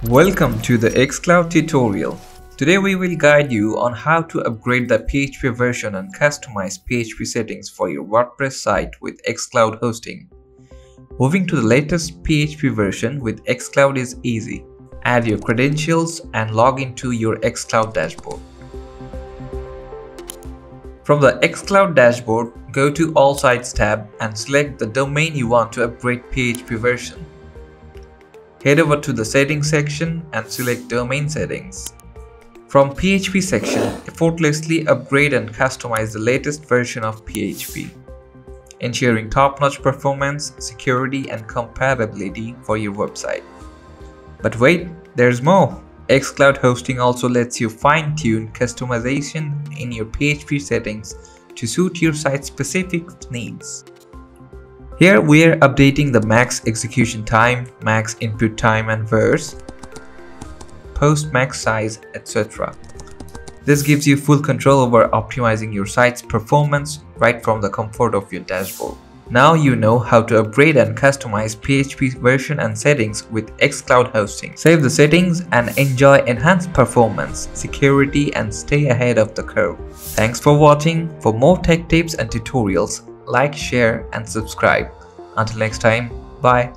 Welcome to the xCloud tutorial. Today we will guide you on how to upgrade the PHP version and customize PHP settings for your WordPress site with xCloud hosting. Moving to the latest PHP version with xCloud is easy. Add your credentials and log into your xCloud dashboard. From the xCloud dashboard, go to All Sites tab and select the domain you want to upgrade PHP version. Head over to the Settings section and select Domain Settings. From PHP section, effortlessly upgrade and customize the latest version of PHP, ensuring top-notch performance, security, and compatibility for your website. But wait, there's more! xCloud hosting also lets you fine-tune customization in your PHP settings to suit your site's specific needs. Here we are updating the max execution time, max input time and verse, post max size, etc. This gives you full control over optimizing your site's performance right from the comfort of your dashboard. Now you know how to upgrade and customize PHP version and settings with xCloud hosting. Save the settings and enjoy enhanced performance, security, and stay ahead of the curve. Thanks for watching. For more tech tips and tutorials, like, share, and subscribe. Until next time, bye.